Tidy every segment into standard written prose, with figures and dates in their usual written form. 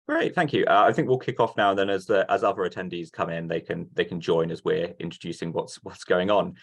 Great, thank you. I think we'll kick off now, and then as other attendees come in, they can join as we're introducing what's going on.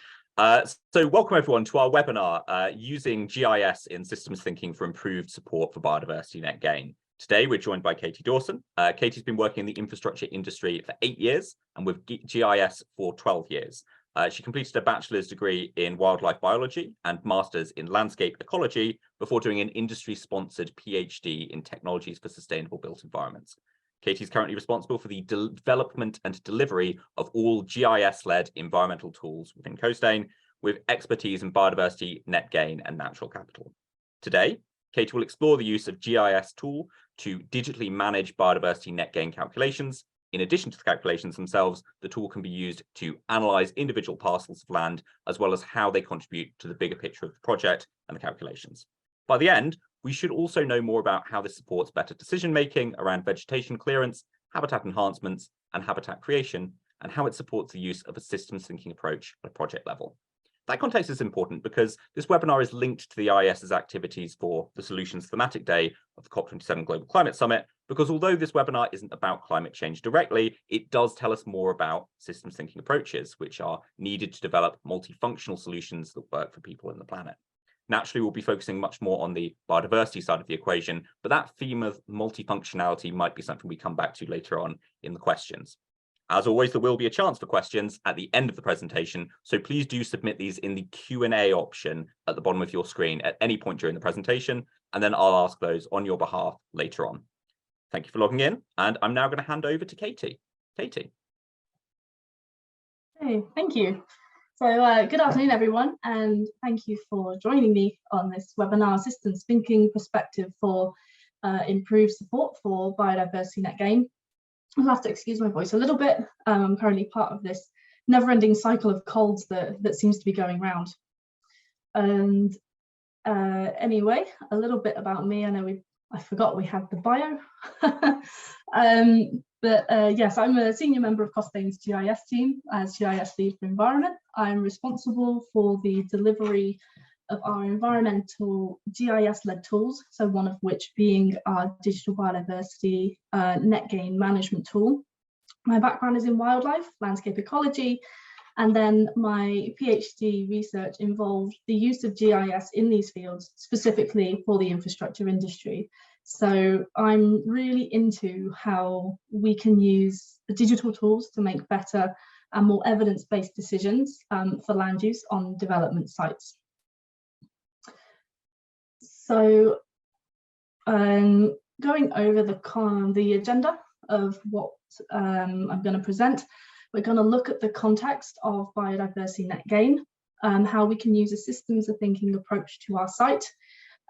So welcome everyone to our webinar, using GIS in systems thinking for improved support for biodiversity net gain. Today, we're joined by Katie Dawson. Katie's been working in the infrastructure industry for 8 years and with GIS for 12 years. She completed a bachelor's degree in wildlife biology and master's in landscape ecology before doing an industry-sponsored PhD in technologies for sustainable built environments. Katie is currently responsible for the development and delivery of all GIS-led environmental tools within Costain, with expertise in biodiversity, net gain, and natural capital. Today, Katie will explore the use of GIS tool to digitally manage biodiversity net gain calculations. In addition to the calculations themselves, the tool can be used to analyze individual parcels of land, as well as how they contribute to the bigger picture of the project and the calculations. By the end, we should also know more about how this supports better decision-making around vegetation clearance, habitat enhancements, and habitat creation, and how it supports the use of a systems thinking approach at a project level. That context is important because this webinar is linked to the IES's activities for the Solutions Thematic Day of the COP27 Global Climate Summit, because although this webinar isn't about climate change directly, it does tell us more about systems thinking approaches, which are needed to develop multifunctional solutions that work for people and the planet. Naturally, we'll be focusing much more on the biodiversity side of the equation, but that theme of multifunctionality might be something we come back to later on in the questions. As always, there will be a chance for questions at the end of the presentation, so please do submit these in the Q&A option at the bottom of your screen at any point during the presentation, and then I'll ask those on your behalf later on. Thank you for logging in, and I'm now going to hand over to Katie. Katie. Hey, thank you. So good afternoon, everyone, and thank you for joining me on this webinar, Systems Thinking Perspective for Improved Support for Biodiversity Net Gain. I'll have to excuse my voice a little bit. I'm currently part of this never-ending cycle of colds that seems to be going around. And anyway, a little bit about me. I forgot we had the bio. Yes, I'm a senior member of Costain's GIS team as GIS lead for environment. I'm responsible for the delivery of our environmental GIS-led tools, so one of which being our digital biodiversity net gain management tool. My background is in wildlife, landscape ecology, and then my PhD research involved the use of GIS in these fields, specifically for the infrastructure industry. So I'm really into how we can use the digital tools to make better and more evidence-based decisions for land use on development sites. So going over the agenda of what I'm going to present, we're going to look at the context of biodiversity net gain, how we can use a systems of thinking approach to our site,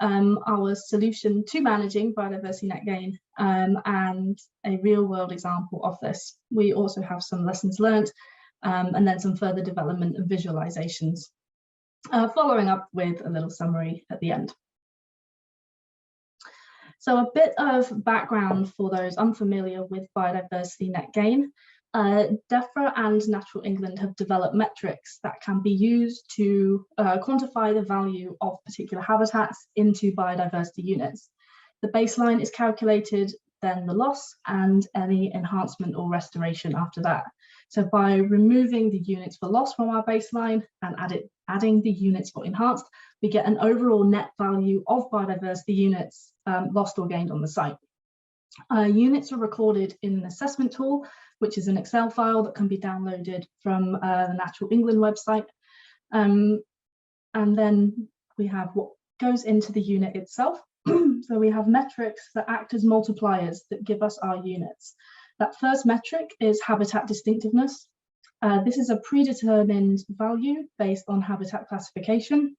our solution to managing biodiversity net gain, and a real world example of this. We also have some lessons learned and then some further development and visualizations, following up with a little summary at the end. So a bit of background for those unfamiliar with biodiversity net gain. DEFRA and Natural England have developed metrics that can be used to quantify the value of particular habitats into biodiversity units. The baseline is calculated, then the loss, and any enhancement or restoration after that. So by removing the units for loss from our baseline and adding the units for enhanced, we get an overall net value of biodiversity units lost or gained on the site. Units are recorded in an assessment tool, which is an Excel file that can be downloaded from the Natural England website. And then we have what goes into the unit itself. So we have metrics that act as multipliers that give us our units. That first metric is habitat distinctiveness. This is a predetermined value based on habitat classification.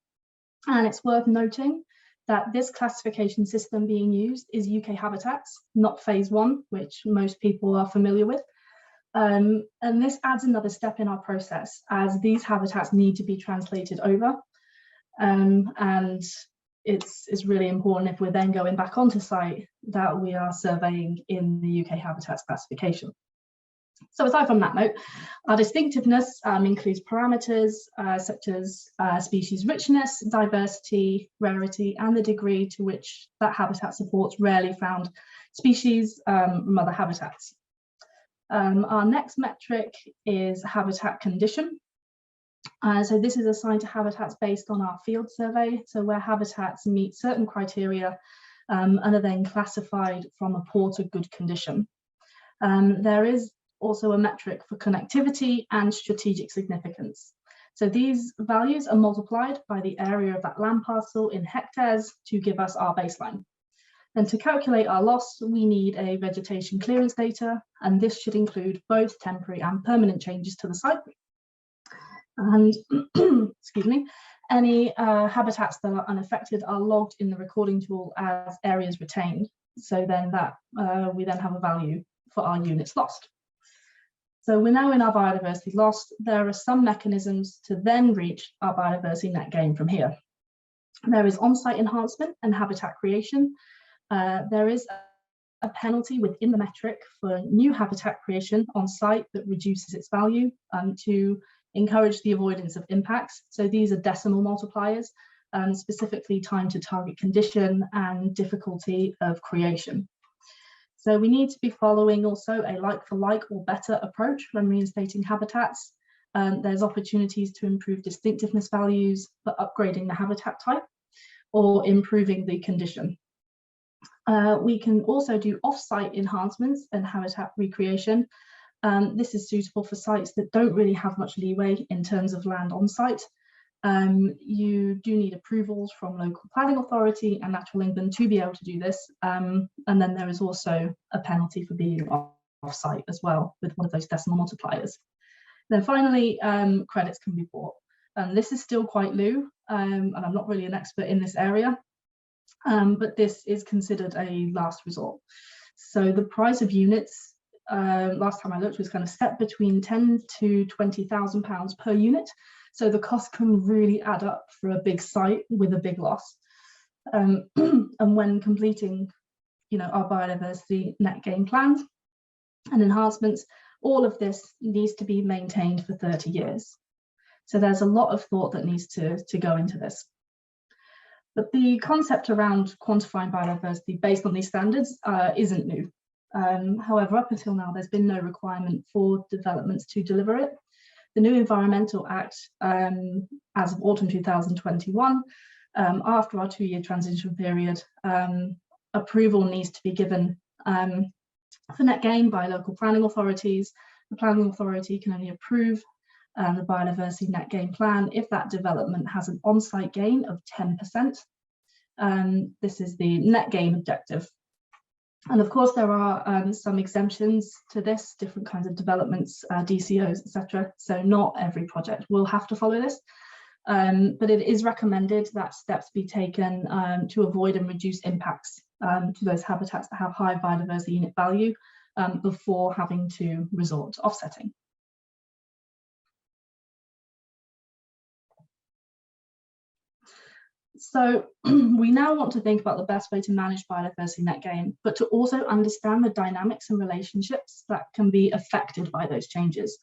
And it's worth noting that this classification system being used is UK habitats, not phase 1, which most people are familiar with. And this adds another step in our process, as these habitats need to be translated over. And it's really important if we're then going back onto site that we are surveying in the UK habitats classification. So aside from that note, our distinctiveness includes parameters such as species richness, diversity, rarity, and the degree to which that habitat supports rarely found species from other habitats. Our next metric is habitat condition. So this is assigned to habitats based on our field survey, so where habitats meet certain criteria and are then classified from a poor to good condition. There is also a metric for connectivity and strategic significance. So these values are multiplied by the area of that land parcel in hectares to give us our baseline. And to calculate our loss, we need a vegetation clearance data, and this should include both temporary and permanent changes to the site. And excuse me, any habitats that are unaffected are logged in the recording tool as areas retained. So then that we then have a value for our units lost. So we're now in our biodiversity loss. There are some mechanisms to then reach our biodiversity net gain from here. There is on-site enhancement and habitat creation. There is a penalty within the metric for new habitat creation on site that reduces its value to encourage the avoidance of impacts. So these are decimal multipliers, specifically time to target condition and difficulty of creation. So we need to be following also a like-for-like or better approach when reinstating habitats. There's opportunities to improve distinctiveness values for upgrading the habitat type or improving the condition. We can also do off-site enhancements and habitat recreation. This is suitable for sites that don't really have much leeway in terms of land on site. You do need approvals from local planning authority and Natural England to be able to do this. And then there is also a penalty for being off-site as well with one of those decimal multipliers. Then finally, credits can be bought. This is still quite new, and I'm not really an expert in this area, but this is considered a last resort. So the price of units, last time I looked, was kind of set between £10,000 to £20,000 per unit. So the cost can really add up for a big site with a big loss. And when completing, our biodiversity net gain plans and enhancements, all of this needs to be maintained for 30 years. So there's a lot of thought that needs to go into this. But the concept around quantifying biodiversity based on these standards isn't new. However, up until now, there's been no requirement for developments to deliver it. The new Environmental Act, as of autumn 2021, after our 2-year transition period, approval needs to be given for net gain by local planning authorities. The planning authority can only approve the biodiversity net gain plan if that development has an on-site gain of 10%. This is the net gain objective. And of course, there are some exemptions to this, different kinds of developments, DCOs, etc. So not every project will have to follow this, but it is recommended that steps be taken to avoid and reduce impacts to those habitats that have high biodiversity unit value before having to resort to offsetting. So we now want to think about the best way to manage biodiversity net gain, but to also understand the dynamics and relationships that can be affected by those changes.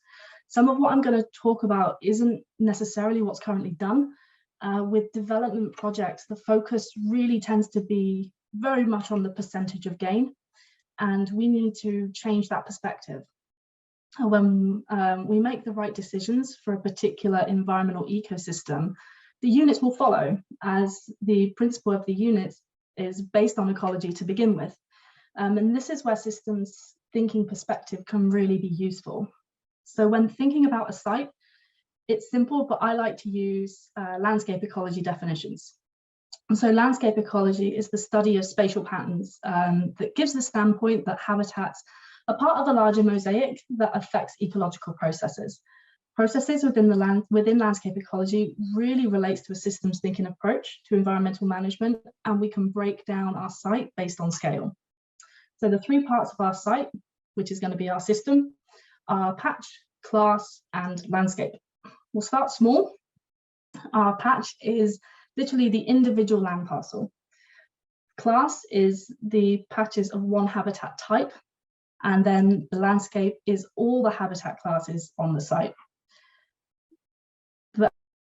Some of what I'm going to talk about isn't necessarily what's currently done. With development projects, the focus really tends to be very much on the percentage of gain, and we need to change that perspective. When we make the right decisions for a particular environmental ecosystem, the units will follow, as the principle of the units is based on ecology to begin with. And this is where systems thinking perspective can really be useful. So when thinking about a site, it's simple, but I like to use landscape ecology definitions. And so landscape ecology is the study of spatial patterns that gives the standpoint that habitats are part of a larger mosaic that affects ecological processes. Processes within landscape ecology really relates to a systems thinking approach to environmental management, and we can break down our site based on scale. So the 3 parts of our site, which is going to be our system, are patch, class, and landscape. We'll start small. Our patch is literally the individual land parcel. Class is the patches of one habitat type. And then the landscape is all the habitat classes on the site. But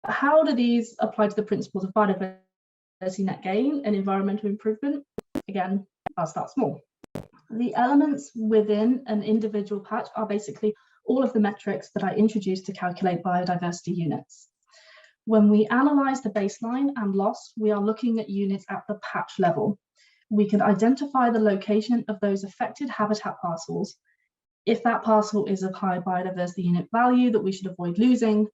how do these apply to the principles of biodiversity net gain and environmental improvement? Again, I'll start small. The elements within an individual patch are basically all of the metrics that I introduced to calculate biodiversity units. When we analyze the baseline and loss, we are looking at units at the patch level. We can identify the location of those affected habitat parcels, if that parcel is of high biodiversity unit value that we should avoid losing,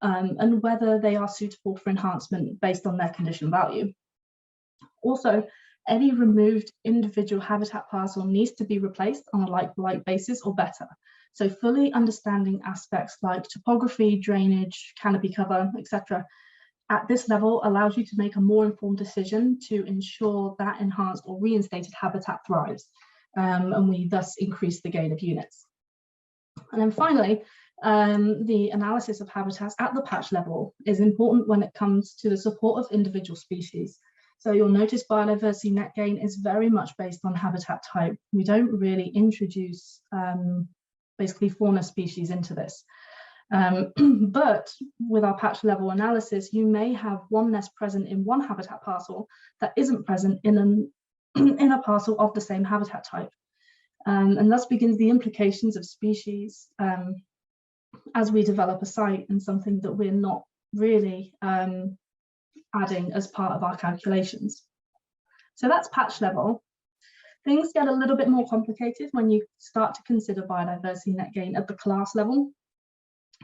and whether they are suitable for enhancement based on their condition value. Also, any removed individual habitat parcel needs to be replaced on a like-for-like basis or better. So fully understanding aspects like topography, drainage, canopy cover, etc. at this level allows you to make a more informed decision to ensure that enhanced or reinstated habitat thrives, and we thus increase the gain of units. And then finally, the analysis of habitats at the patch level is important when it comes to the support of individual species. So you'll notice biodiversity net gain is very much based on habitat type. We don't really introduce basically fauna species into this. But with our patch level analysis, you may have one nest present in one habitat parcel that isn't present in a parcel of the same habitat type. And thus begins the implications of species as we develop a site, and something that we're not really adding as part of our calculations. So that's patch level. Things get a little bit more complicated when you start to consider biodiversity net gain at the class level.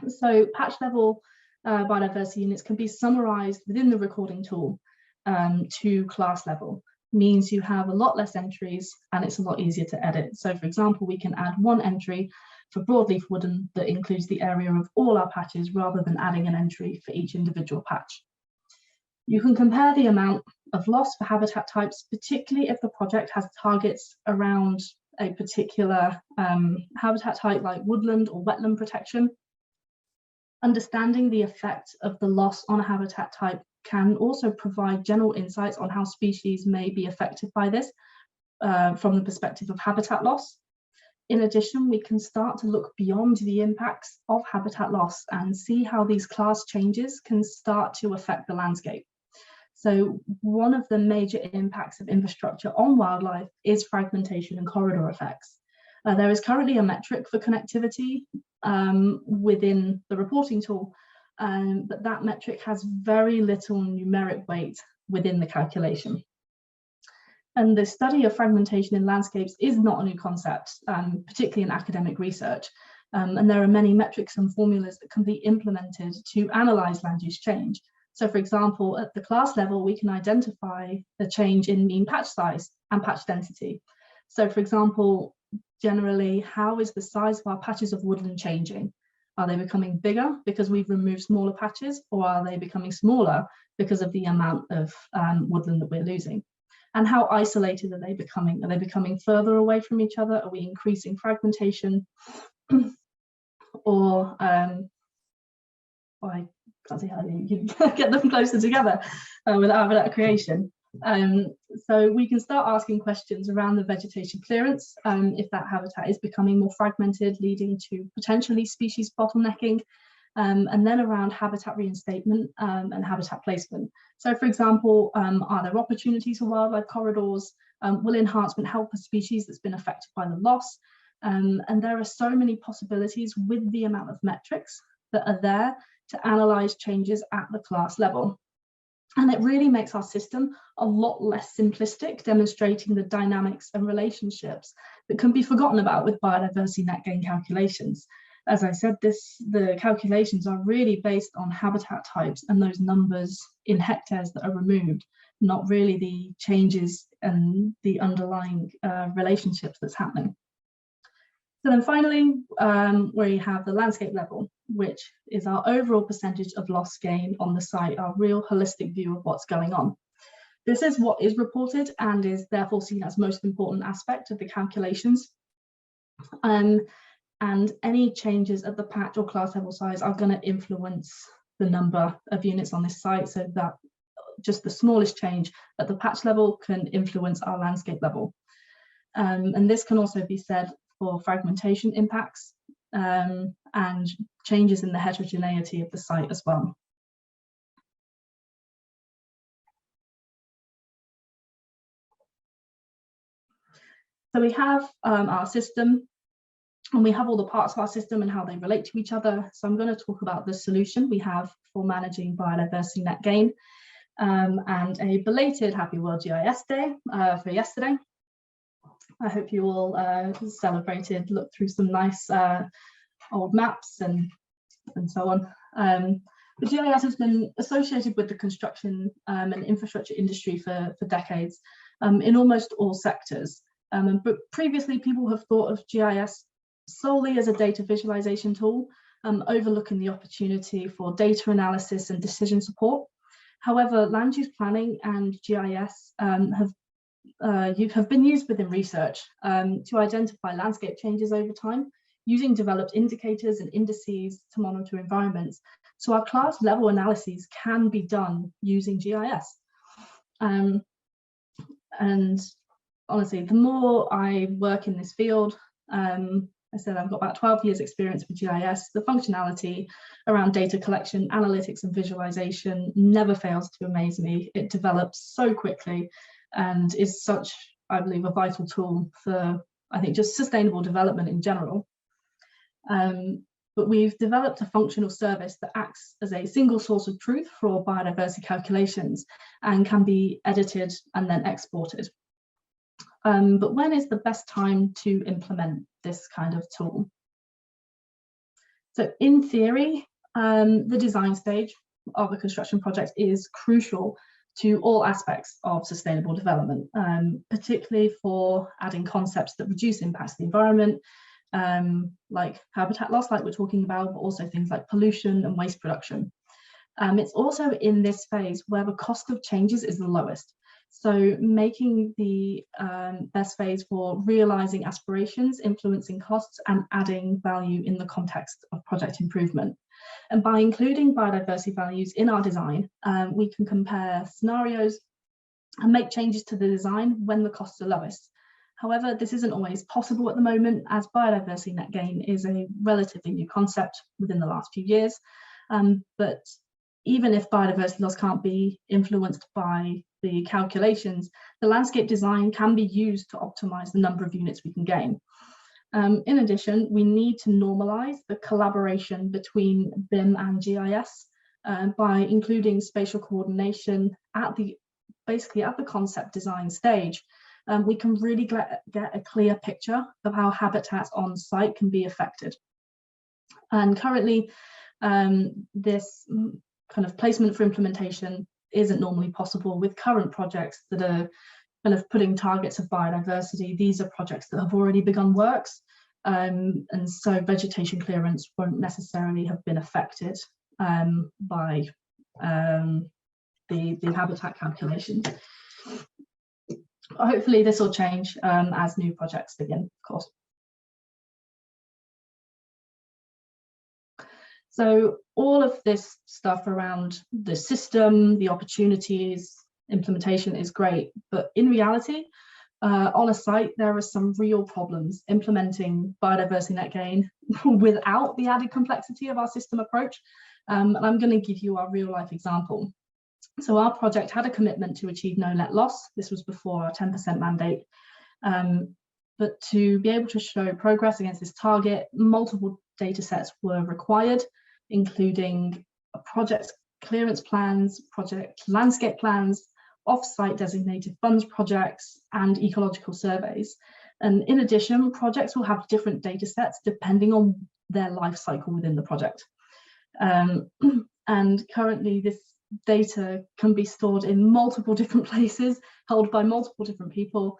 So patch level biodiversity units can be summarized within the recording tool to class level. Means you have a lot less entries and it's a lot easier to edit. So for example, we can add one entry for broadleaf woodland that includes the area of all our patches rather than adding an entry for each individual patch. You can compare the amount of loss for habitat types, particularly if the project has targets around a particular habitat type like woodland or wetland protection. Understanding the effect of the loss on a habitat type can also provide general insights on how species may be affected by this from the perspective of habitat loss. In addition, we can start to look beyond the impacts of habitat loss and see how these class changes can start to affect the landscape. So one of the major impacts of infrastructure on wildlife is fragmentation and corridor effects. There is currently a metric for connectivity within the reporting tool, but that metric has very little numeric weight within the calculation. And the study of fragmentation in landscapes is not a new concept, particularly in academic research. And there are many metrics and formulas that can be implemented to analyze land use change. So for example, at the class level, we can identify the change in mean patch size and patch density. So for example, generally, how is the size of our patches of woodland changing? Are they becoming bigger because we've removed smaller patches, or are they becoming smaller because of the amount of woodland that we're losing? And how isolated are they becoming? Are they becoming further away from each other? Are we increasing fragmentation? Or I can't see how you can get them closer together without habitat creation. So we can start asking questions around the vegetation clearance, if that habitat is becoming more fragmented, leading to potentially species bottlenecking, and then around habitat reinstatement and habitat placement. So for example, are there opportunities for wildlife corridors? Will enhancement help a species that's been affected by the loss? And there are so many possibilities with the amount of metrics that are there to analyze changes at the class level. And it really makes our system a lot less simplistic, demonstrating the dynamics and relationships that can be forgotten about with biodiversity net gain calculations. As I said, the calculations are really based on habitat types and those numbers in hectares that are removed, not really the changes and the underlying relationships that's happening. So then finally, we have the landscape level, which is our overall percentage of loss gain on the site, our real holistic view of what's going on. This is what is reported and is therefore seen as most important aspect of the calculations. And any changes at the patch or class level size are going to influence the number of units on this site, so that just the smallest change at the patch level can influence our landscape level. And this can also be said for fragmentation impacts and changes in the heterogeneity of the site as well. So we have our system, and we have all the parts of our system and how they relate to each other. So I'm going to talk about the solution we have for managing biodiversity net gain, and a belated Happy World GIS Day for yesterday. I hope you all celebrated, looked through some nice old maps and so on. The GIS has been associated with the construction and infrastructure industry for decades in almost all sectors. But previously, people have thought of GIS solely as a data visualization tool, overlooking the opportunity for data analysis and decision support. However, land use planning and GIS have been used within research to identify landscape changes over time, using developed indicators and indices to monitor environments. So our class level analyses can be done using GIS. And honestly, the more I work in this field, I said I've got about 12 years experience with GIS. The functionality around data collection, analytics and visualization never fails to amaze me. It develops so quickly and is such, I believe, a vital tool for, I think, just sustainable development in general. But we've developed a functional service that acts as a single source of truth for all biodiversity calculations and can be edited and then exported. But when is the best time to implement this kind of tool? So in theory, the design stage of a construction project is crucial to all aspects of sustainable development, particularly for adding concepts that reduce impacts to the environment, like habitat loss, like we're talking about, but also things like pollution and waste production. It's also in this phase where the cost of changes is the lowest. So making the best phase for realizing aspirations, influencing costs, and adding value in the context of project improvement. And by including biodiversity values in our design, we can compare scenarios and make changes to the design when the costs are lowest. However, this isn't always possible at the moment, as biodiversity net gain is a relatively new concept within the last few years. But even if biodiversity loss can't be influenced by the calculations, the landscape design can be used to optimize the number of units we can gain. In addition, we need to normalize the collaboration between BIM and GIS by including spatial coordination at the concept design stage. We can really get a clear picture of how habitats on site can be affected. And currently, this kind of placement for implementation isn't normally possible with current projects that are kind of putting targets of biodiversity. These are projects that have already begun works, and so vegetation clearance won't necessarily have been affected by the habitat calculations. Hopefully this will change as new projects begin, of course. So all of this stuff around the system, the opportunities, implementation is great, but in reality, on a site, there are some real problems implementing biodiversity net gain without the added complexity of our system approach. And I'm going to give you our real life example. So our project had a commitment to achieve no net loss. This was before our 10% mandate. But to be able to show progress against this target, multiple data sets were required, including project clearance plans, project landscape plans, off-site designated funds projects, and ecological surveys. And in addition, projects will have different data sets depending on their life cycle within the project. And currently this data can be stored in multiple different places, held by multiple different people,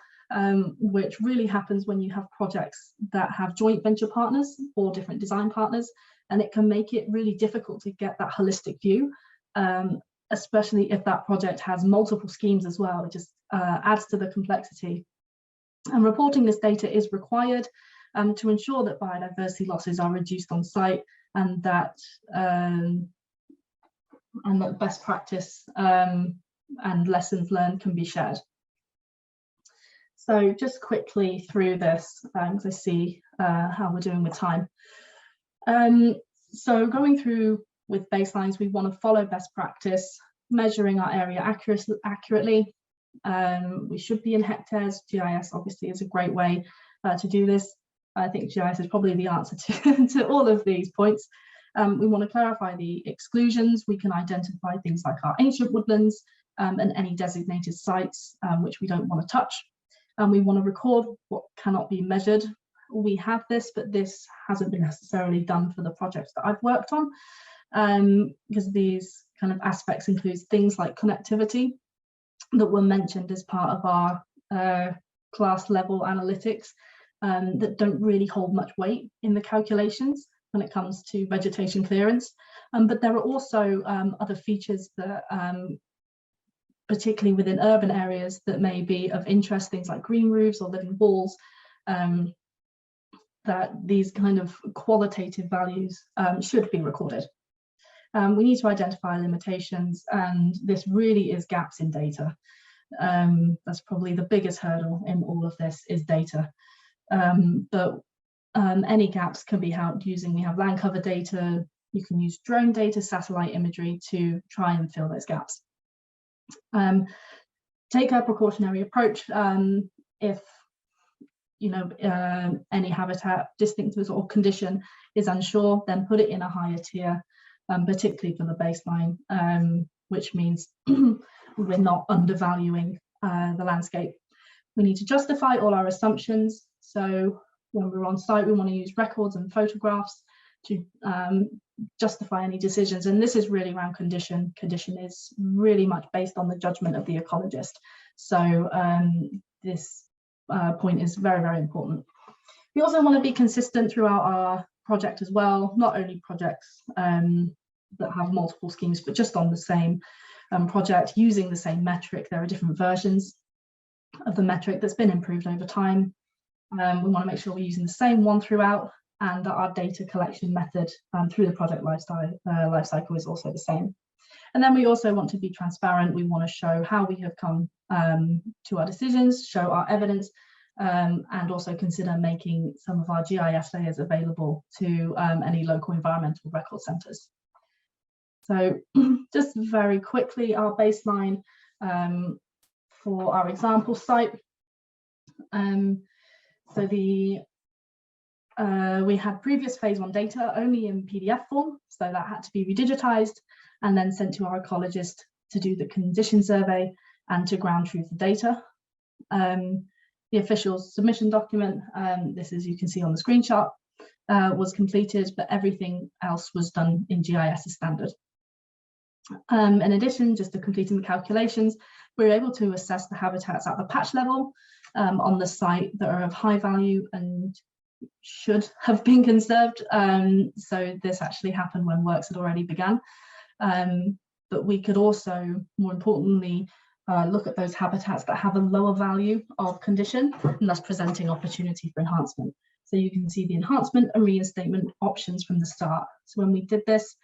which really happens when you have projects that have joint venture partners or different design partners, and it can make it really difficult to get that holistic view, especially if that project has multiple schemes as well. It just adds to the complexity. And reporting this data is required to ensure that biodiversity losses are reduced on site, and that best practice and lessons learned can be shared. So just quickly through this, because I see how we're doing with time. So going through with baselines, we want to follow best practice, measuring our area accurately. We should be in hectares. GIS obviously is a great way to do this. I think GIS is probably the answer to all of these points. We want to clarify the exclusions. We can identify things like our ancient woodlands and any designated sites which we don't want to touch. We want to record what cannot be measured. We have this, but this hasn't been necessarily done for the projects that I've worked on, because these kind of aspects include things like connectivity that were mentioned as part of our class level analytics that don't really hold much weight in the calculations when it comes to vegetation clearance. But there are also other features that, particularly within urban areas, that may be of interest, things like green roofs or living walls, that these kind of qualitative values should be recorded. We need to identify limitations, and this really is gaps in data. That's probably the biggest hurdle in all of this, is data. But any gaps can be helped using, we have land cover data, you can use drone data, satellite imagery to try and fill those gaps. Take a precautionary approach. If any habitat, distinctive or condition is unsure, then put it in a higher tier, particularly for the baseline, which means we're not undervaluing the landscape. We need to justify all our assumptions. So when we're on site, we want to use records and photographs to justify any decisions. And this is really around condition. Condition is really much based on the judgment of the ecologist. So this point is very, very important. We also want to be consistent throughout our project as well, not only projects that have multiple schemes, but just on the same project using the same metric. There are different versions of the metric that's been improved over time. We want to make sure we're using the same one throughout, and that our data collection method through the project life cycle is also the same. And then we also want to be transparent. We want to show how we have come to our decisions, show our evidence, and also consider making some of our GIS layers available to any local environmental record centres. So just very quickly, our baseline for our example site. So we had previous phase 1 data only in PDF form, so that had to be redigitized and then sent to our ecologist to do the condition survey and to ground truth the data. The official submission document, this as you can see on the screenshot, was completed, but everything else was done in GIS as standard. In addition, just to completing the calculations, we were able to assess the habitats at the patch level on the site that are of high value and should have been conserved. So this actually happened when works had already begun. But we could also, more importantly, look at those habitats that have a lower value of condition and thus presenting opportunity for enhancement. So you can see the enhancement and reinstatement options from the start. So when we did this,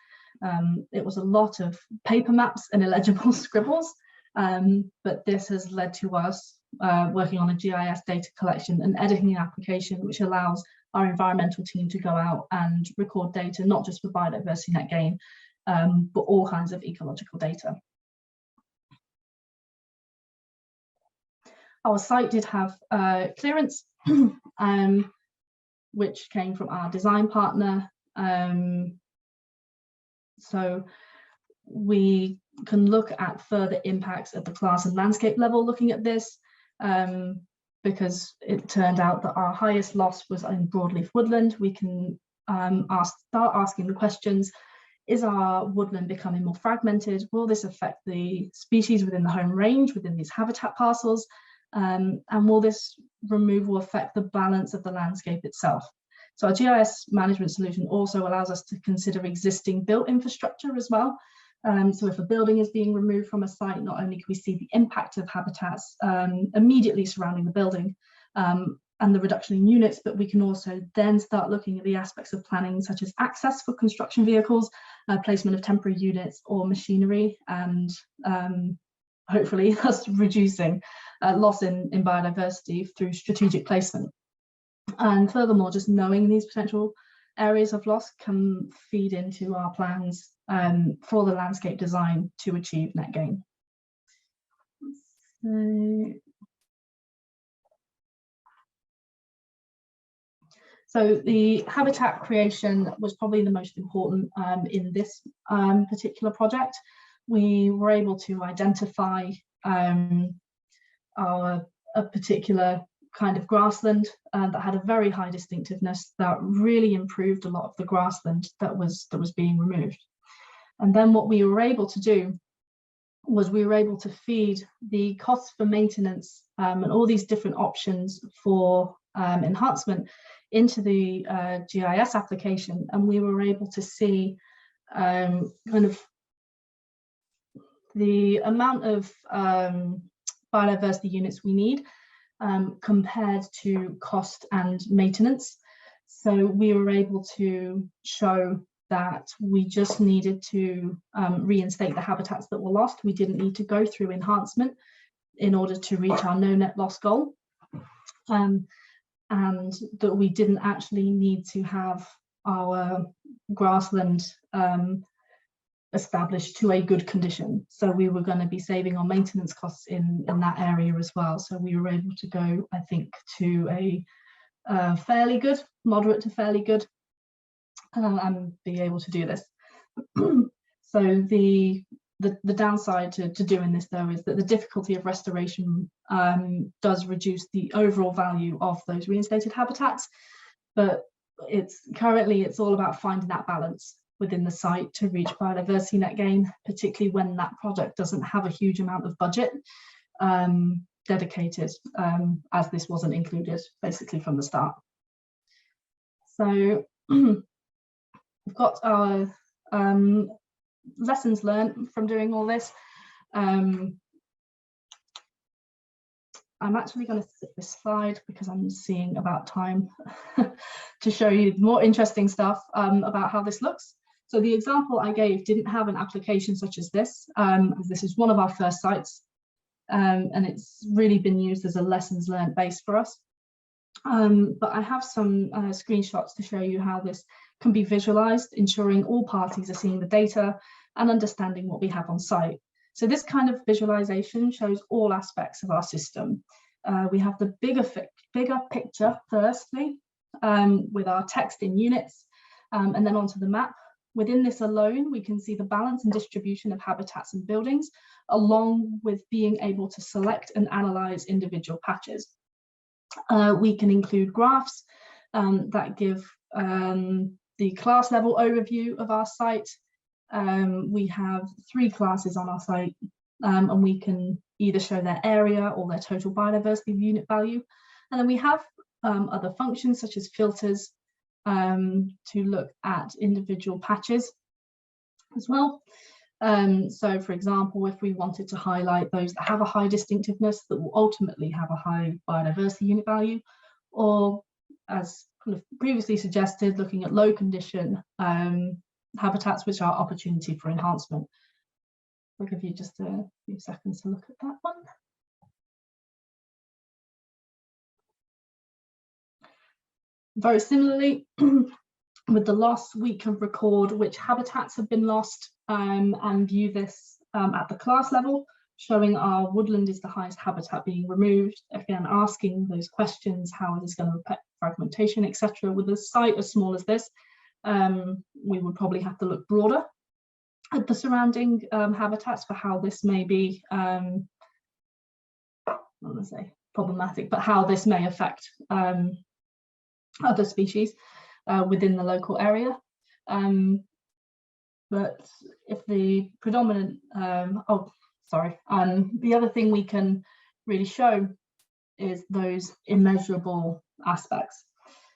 it was a lot of paper maps and illegible scribbles, but this has led to us working on a GIS data collection and editing application, which allows our environmental team to go out and record data, not just for Biodiversity Net Gain, but all kinds of ecological data. Our site did have clearance, which came from our design partner. So we can look at further impacts at the class and landscape level looking at this, because it turned out that our highest loss was in broadleaf woodland. We can start asking the questions, is our woodland becoming more fragmented? Will this affect the species within the home range, within these habitat parcels? And will this removal affect the balance of the landscape itself? So our GIS management solution also allows us to consider existing built infrastructure as well. So if a building is being removed from a site, not only can we see the impact of habitats immediately surrounding the building and the reduction in units, but we can also then start looking at the aspects of planning such as access for construction vehicles, placement of temporary units or machinery, and hopefully thus reducing loss in biodiversity through strategic placement. And furthermore, just knowing these potential areas of loss can feed into our plans for the landscape design to achieve net gain. So the habitat creation was probably the most important in this particular project. We were able to identify a particular kind of grassland that had a very high distinctiveness that really improved a lot of the grassland that was being removed. And then what we were able to do was we were able to feed the costs for maintenance and all these different options for enhancement into the GIS application, and we were able to see kind of the amount of biodiversity units we need compared to cost and maintenance. So we were able to show that we just needed to reinstate the habitats that were lost. We didn't need to go through enhancement in order to reach our no net loss goal. And that we didn't actually need to have our grassland established to a good condition. So we were going to be saving on maintenance costs in that area as well. So we were able to go, I think, to a fairly good, moderate to fairly good, and be able to do this. So the downside to doing this, though, is that the difficulty of restoration does reduce the overall value of those reinstated habitats, but currently it's all about finding that balance within the site to reach biodiversity net gain, particularly when that project doesn't have a huge amount of budget dedicated, as this wasn't included basically from the start. So we've got our lessons learned from doing all this. I'm actually going to skip this slide because I'm seeing about time to show you more interesting stuff about how this looks. So the example I gave didn't have an application such as this. This is one of our first sites, and it's really been used as a lessons learned base for us. But I have some screenshots to show you how this can be visualized, ensuring all parties are seeing the data and understanding what we have on site. So this kind of visualization shows all aspects of our system. We have the bigger picture firstly, with our text in units, and then onto the map. Within this alone, we can see the balance and distribution of habitats and buildings, along with being able to select and analyze individual patches. We can include graphs that give the class level overview of our site. We have 3 classes on our site, and we can either show their area or their total biodiversity unit value. And then we have other functions such as filters to look at individual patches as well. So for example, if we wanted to highlight those that have a high distinctiveness that will ultimately have a high biodiversity unit value, or as kind of previously suggested, looking at low condition habitats which are opportunity for enhancement. I'll give you just a few seconds to look at that one. Very similarly, with the loss, we can record which habitats have been lost and view this at the class level, showing our woodland is the highest habitat being removed. Again, asking those questions, how is this going to affect fragmentation, etc. With a site as small as this, we would probably have to look broader at the surrounding habitats for how this may be, I want to say problematic, but how this may affect other species within the local area. But if the predominant, the other thing we can really show is those immeasurable aspects.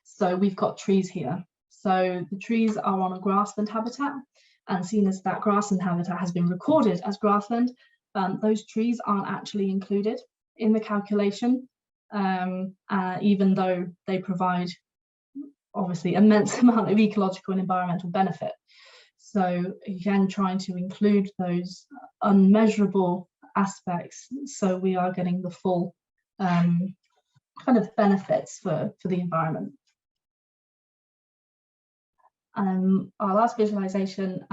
So we've got trees here. So the trees are on a grassland habitat, and seen as that grassland habitat has been recorded as grassland, those trees aren't actually included in the calculation, even though they provide obviously immense amount of ecological and environmental benefit. So again, trying to include those unmeasurable aspects, so we are getting the full kind of benefits for the environment. Our last visualization,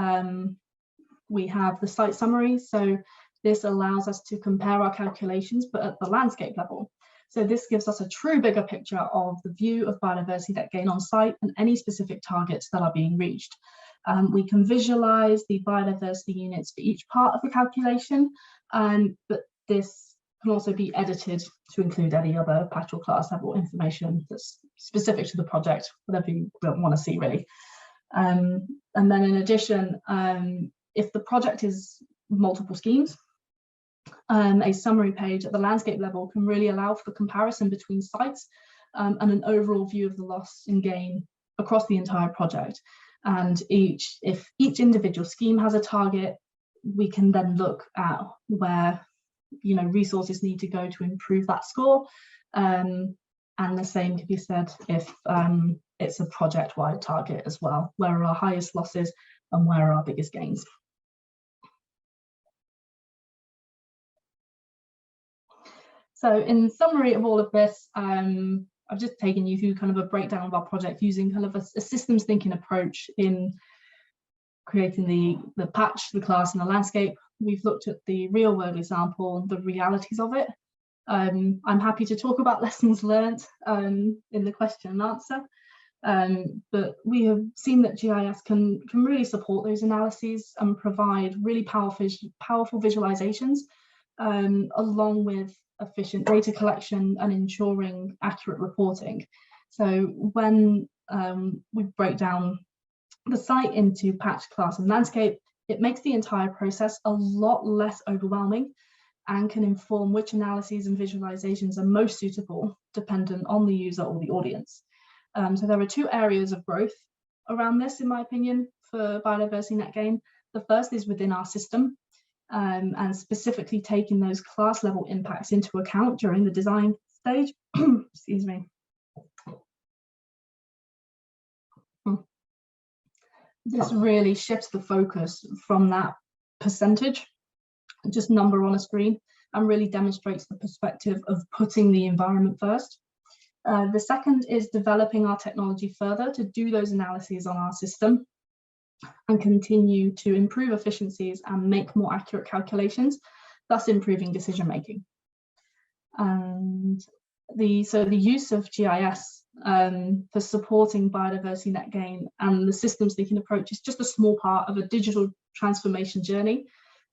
we have the site summary. So this allows us to compare our calculations, but at the landscape level. So this gives us a true bigger picture of the view of biodiversity net gain on site and any specific targets that are being reached. We can visualize the biodiversity units for each part of the calculation, but this can also be edited to include any other patch or class level information that's specific to the project, whatever you want to see really. And then in addition, if the project is multiple schemes, a summary page at the landscape level can really allow for the comparison between sites and an overall view of the loss and gain across the entire project. And if each individual scheme has a target, we can then look at where resources need to go to improve that score. And the same can be said if it's a project-wide target as well, where are our highest losses and where are our biggest gains. So in summary of all of this, I've just taken you through kind of a breakdown of our project using kind of a systems thinking approach in creating the patch, the class and the landscape. We've looked at the real world example, the realities of it. I'm happy to talk about lessons learned in the question and answer, but we have seen that GIS can really support those analyses and provide really powerful visualizations, along with efficient data collection and ensuring accurate reporting. So when we break down the site into patch, class and landscape, it makes the entire process a lot less overwhelming and can inform which analyses and visualizations are most suitable dependent on the user or the audience. So there are two areas of growth around this, in my opinion, for biodiversity net gain. The first is within our system, and specifically taking those class level impacts into account during the design stage. Excuse me. This really shifts the focus from that percentage, just number on a screen, and really demonstrates the perspective of putting the environment first. The second is developing our technology further to do those analyses on our system and continue to improve efficiencies and make more accurate calculations, thus improving decision making. And the use of GIS for supporting biodiversity net gain and the systems thinking approach is just a small part of a digital transformation journey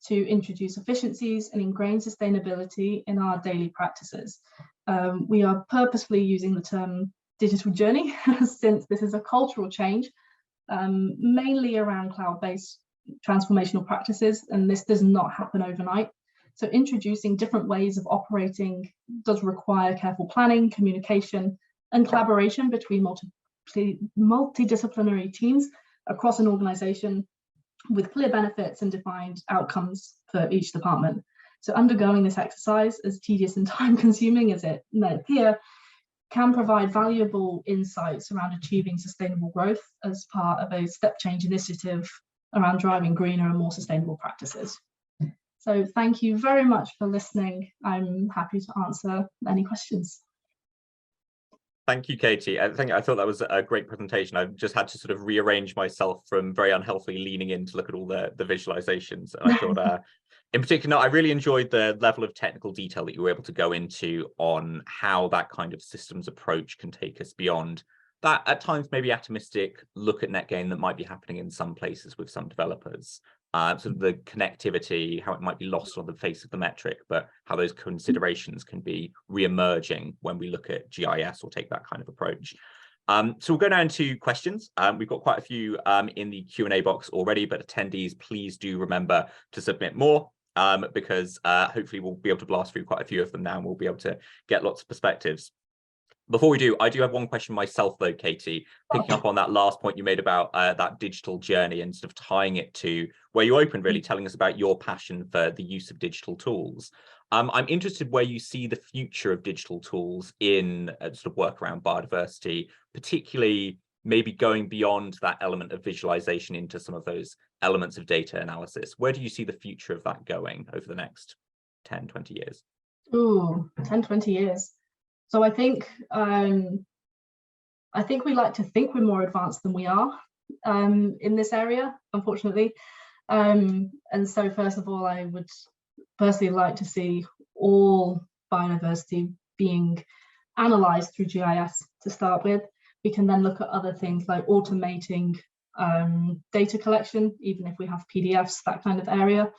to introduce efficiencies and ingrain sustainability in our daily practices. We are purposefully using the term digital journey since this is a cultural change, mainly around cloud-based transformational practices, and this does not happen overnight. So introducing different ways of operating does require careful planning, communication, and collaboration between multidisciplinary teams across an organization with clear benefits and defined outcomes for each department. So undergoing this exercise, as tedious and time-consuming as it may appear, can provide valuable insights around achieving sustainable growth as part of a step change initiative around driving greener and more sustainable practices. So thank you very much for listening. I'm happy to answer any questions. Thank you, Katie. I thought that was a great presentation. I just had to sort of rearrange myself from very unhealthily leaning in to look at all the visualizations. And I thought, in particular, I really enjoyed the level of technical detail that you were able to go into on how that kind of systems approach can take us beyond that, at times maybe atomistic look at net gain that might be happening in some places with some developers. Sort of the connectivity, how it might be lost on the face of the metric, but how those considerations can be re-emerging when we look at GIS or take that kind of approach. So we'll go down to questions. We've got quite a few in the Q&A box already, but attendees, please do remember to submit more because hopefully we'll be able to blast through quite a few of them now and we'll be able to get lots of perspectives. Before we do, I do have one question myself, though, Katie, picking up on that last point you made about that digital journey and sort of tying it to where you opened, really telling us about your passion for the use of digital tools. I'm interested where you see the future of digital tools in sort of work around biodiversity, particularly maybe going beyond that element of visualization into some of those elements of data analysis. Where do you see the future of that going over the next 10, 20 years? Ooh, 10, 20 years. So I think we like to think we're more advanced than we are in this area, unfortunately. And so first of all, I would personally like to see all biodiversity being analysed through GIS to start with. We can then look at other things like automating data collection, even if we have PDFs, that kind of area.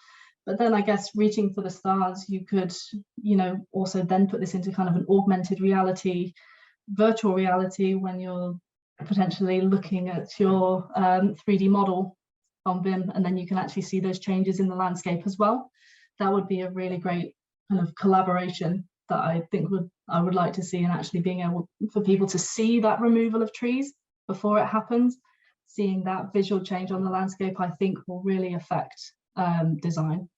But then I guess reaching for the stars, you could, also then put this into kind of an augmented reality, virtual reality, when you're potentially looking at your 3D model on BIM, and then you can actually see those changes in the landscape as well. That would be a really great kind of collaboration that I think I would like to see, and actually being able for people to see that removal of trees before it happens. Seeing that visual change on the landscape, I think, will really affect design.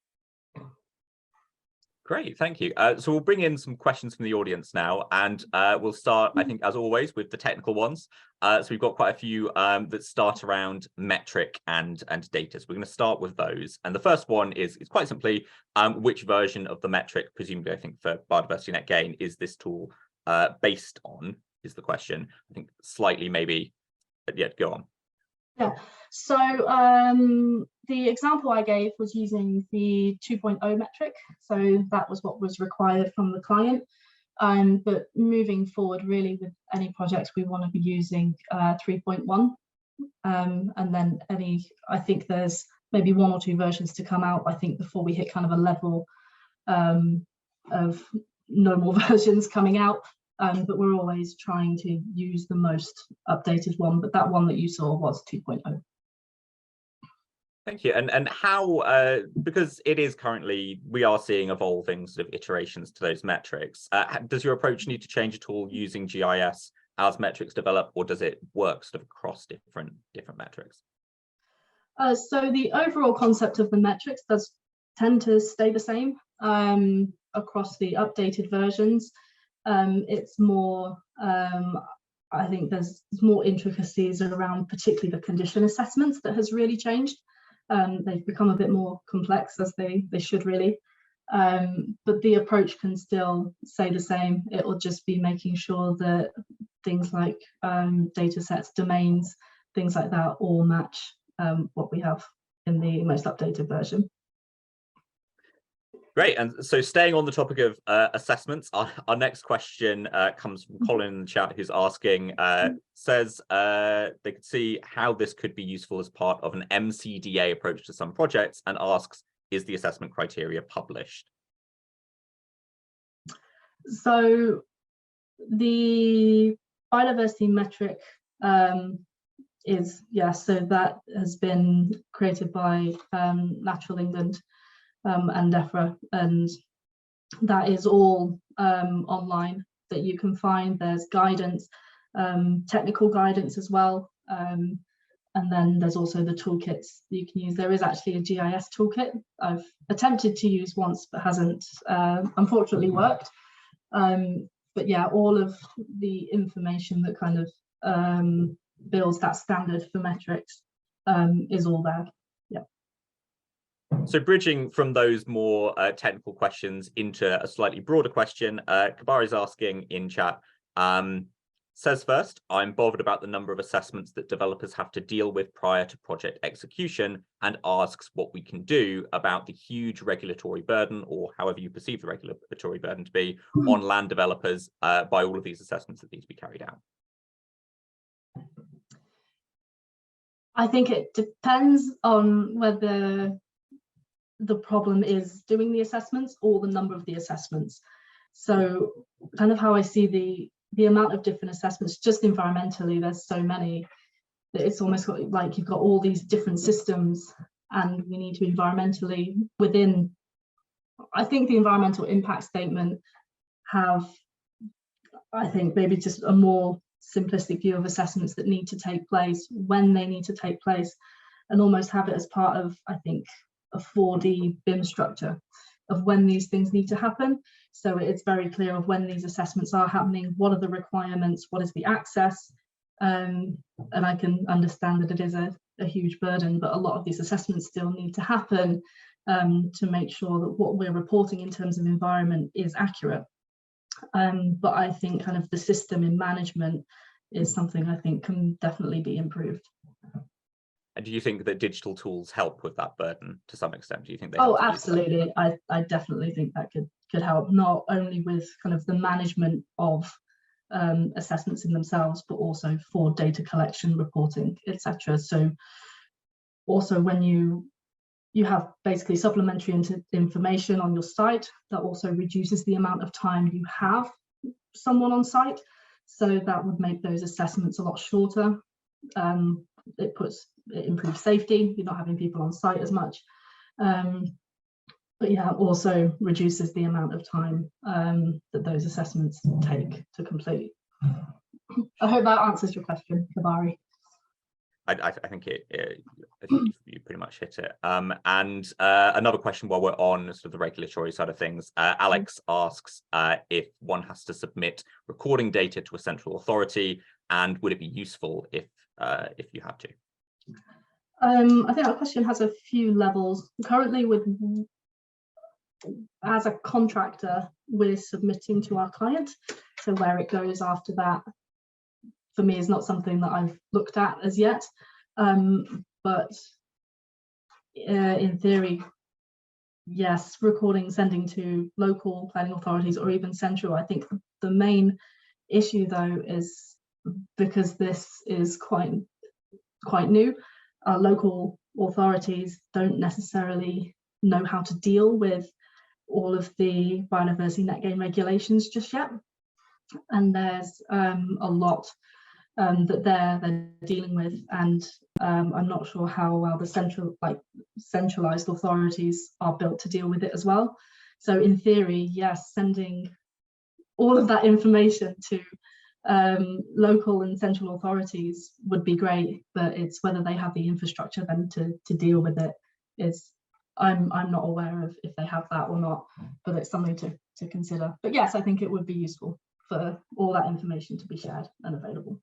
Great, thank you. So we'll bring in some questions from the audience now, and we'll start, I think, as always, with the technical ones. So we've got quite a few that start around metric and data. So we're going to start with those. And the first one is quite simply, which version of the metric, presumably, I think, for Biodiversity Net Gain, is this tool based on, is the question. I think slightly maybe, but yeah, go on. Yeah, so the example I gave was using the 2.0 metric. So that was what was required from the client. But moving forward, really, with any projects, we want to be using 3.1. And then I think there's maybe 1 or 2 versions to come out, I think, before we hit kind of a level of no more versions coming out. But we're always trying to use the most updated one, but that one that you saw was 2.0. Thank you. And how, because it is currently, we are seeing evolving sort of iterations to those metrics. Does your approach need to change at all using GIS as metrics develop, or does it work sort of across different metrics? So the overall concept of the metrics does tend to stay the same across the updated versions. It's more, I think there's more intricacies around particularly the condition assessments that has really changed. They've become a bit more complex, as they should really. But the approach can still stay the same. It will just be making sure that things like data sets, domains, things like that all match what we have in the most updated version. Great. And so staying on the topic of assessments, our next question comes from Colin in the chat, who's asking, says they could see how this could be useful as part of an MCDA approach to some projects, and asks, is the assessment criteria published? So the biodiversity metric is, yes, so that has been created by Natural England and DEFRA, and that is all online that you can find. There's guidance, technical guidance as well, and then there's also the toolkits you can use. There is actually a GIS toolkit I've attempted to use once but hasn't unfortunately worked. But yeah, all of the information that kind of builds that standard for metrics is all there. Yeah. So bridging from those more technical questions into a slightly broader question, Kabar is asking in chat, says first, I'm bothered about the number of assessments that developers have to deal with prior to project execution, and asks what we can do about the huge regulatory burden, or however you perceive the regulatory burden to be, on land developers by all of these assessments that need to be carried out. I think it depends on whether the problem is doing the assessments or the number of the assessments. So kind of how I see the amount of different assessments, just environmentally, there's so many that it's almost like you've got all these different systems, and we need to environmentally within, I think the environmental impact statement have, I think, maybe just a more simplistic view of assessments that need to take place, when they need to take place, and almost have it as part of, I think, a 4D BIM structure of when these things need to happen. So it's very clear of when these assessments are happening, what are the requirements, what is the access, and I can understand that it is a huge burden, but a lot of these assessments still need to happen to make sure that what we're reporting in terms of environment is accurate. But I think kind of the system in management is something I think can definitely be improved. And do you think that digital tools help with that burden to some extent? Do you think they Oh, help? absolutely. I definitely think that could help, not only with kind of the management of assessments in themselves, but also for data collection, reporting, etc. So also when you have basically supplementary information on your site, that also reduces the amount of time you have someone on site. So that would make those assessments a lot shorter. It improves safety. You're not having people on site as much. But yeah, also reduces the amount of time that those assessments take to complete. I hope that answers your question, Kabari. I think I think you pretty much hit it. And another question while we're on sort of the regulatory side of things, Alex asks if one has to submit recording data to a central authority, and would it be useful if you had to? I think that question has a few levels. Currently, as a contractor, we're submitting to our client. So where it goes after that, for me, is not something that I've looked at as yet. But in theory, yes, recording, sending to local planning authorities or even central. I think the main issue, though, is because this is quite new, local authorities don't necessarily know how to deal with all of the Biodiversity Net Gain regulations just yet. And there's a lot that they're dealing with, and I'm not sure how well the centralized authorities are built to deal with it as well. So in theory, yes, sending all of that information to local and central authorities would be great, but it's whether they have the infrastructure then to deal with it is I'm not aware of if they have that or not, but it's something to consider. But yes, I think it would be useful for all that information to be shared and available.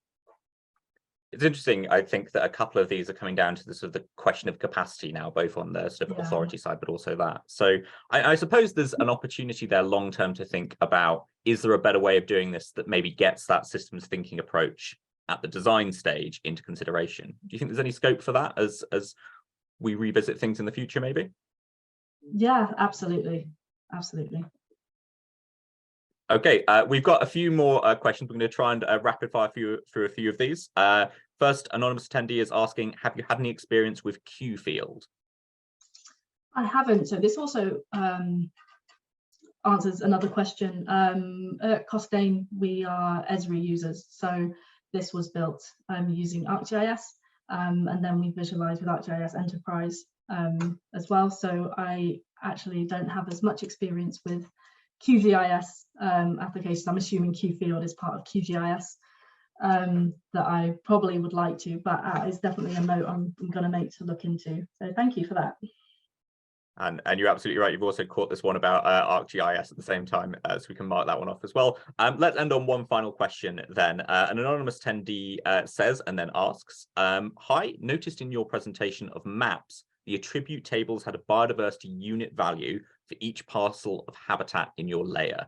It's interesting. I think that a couple of these are coming down to the sort of the question of capacity now, both on the sort of authority side, but also that. So I suppose there's an opportunity there long term to think about, is there a better way of doing this that maybe gets that systems thinking approach at the design stage into consideration? Do you think there's any scope for that as we revisit things in the future, maybe? Yeah, absolutely. Absolutely. Okay, we've got a few more questions. We're going to try and rapid fire through a few of these. First, anonymous attendee is asking, have you had any experience with QField? I haven't. So this also answers another question. At Costain, we are Esri users. So this was built using ArcGIS, and then we visualize with ArcGIS Enterprise as well. So I actually don't have as much experience with QGIS applications. I'm assuming QField is part of QGIS that I probably would like to, but it's definitely a note I'm going to make to look into. So thank you for that. And you're absolutely right. You've also caught this one about ArcGIS at the same time, so we can mark that one off as well. Let's end on one final question then. An anonymous attendee says and then asks, hi, noticed in your presentation of maps, the attribute tables had a biodiversity unit value for each parcel of habitat in your layer.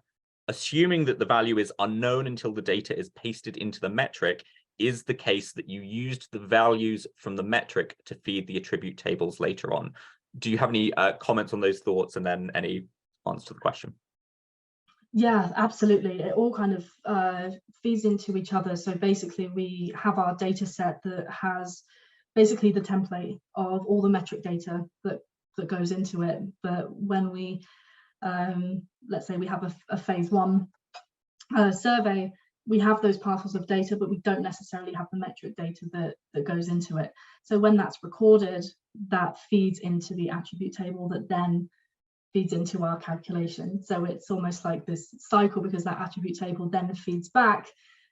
Assuming that the value is unknown until the data is pasted into the metric, is the case that you used the values from the metric to feed the attribute tables later on? Do you have any comments on those thoughts and then any answer to the question? Yeah, absolutely. It all kind of feeds into each other. So basically we have our data set that has basically the template of all the metric data that goes into it. But when we, let's say we have a phase one survey, we have those parcels of data, but we don't necessarily have the metric data that goes into it. So when that's recorded, that feeds into the attribute table that then feeds into our calculation. So it's almost like this cycle, because that attribute table then feeds back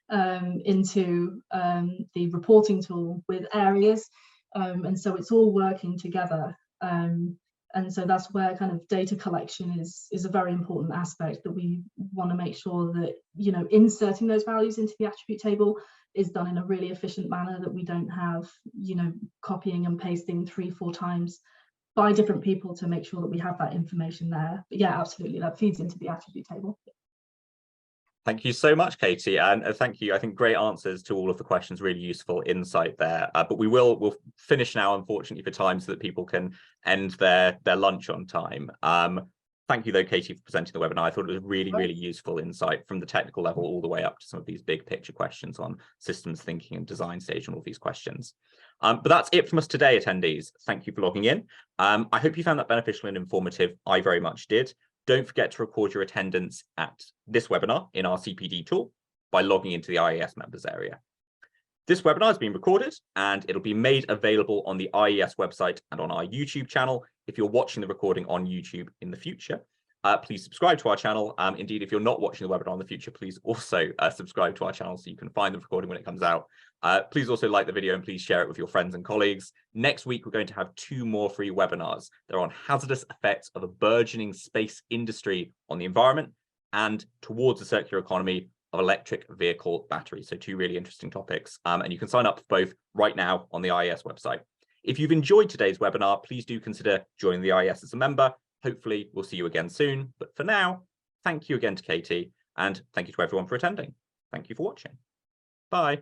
into the reporting tool with areas. And so it's all working together. And so that's where kind of data collection is a very important aspect, that we want to make sure that, you know, inserting those values into the attribute table is done in a really efficient manner, that we don't have, you know, copying and pasting 3-4 times by different people to make sure that we have that information there. But yeah, absolutely, that feeds into the attribute table. Thank you so much, Katie, and thank you. I think great answers to all of the questions, really useful insight there. But we'll finish now, unfortunately, for time so that people can end their lunch on time. Thank you, though, Katie, for presenting the webinar. I thought it was really, really useful insight from the technical level all the way up to some of these big picture questions on systems thinking and design stage and all these questions. But that's it from us today, attendees. Thank you for logging in. I hope you found that beneficial and informative. I very much did. Don't forget to record your attendance at this webinar in our CPD tool by logging into the IES members area. This webinar has been recorded and it'll be made available on the IES website and on our YouTube channel. If you're watching the recording on YouTube in the future, please subscribe to our channel. Indeed, if you're not watching the webinar in the future, please also subscribe to our channel so you can find the recording when it comes out. Please also like the video and please share it with your friends and colleagues. Next week, we're going to have 2 more free webinars. They're on hazardous effects of a burgeoning space industry on the environment and towards a circular economy of electric vehicle batteries. So 2 really interesting topics. And you can sign up for both right now on the IES website. If you've enjoyed today's webinar, please do consider joining the IES as a member. Hopefully, we'll see you again soon. But for now, thank you again to Katie, and thank you to everyone for attending. Thank you for watching. Bye.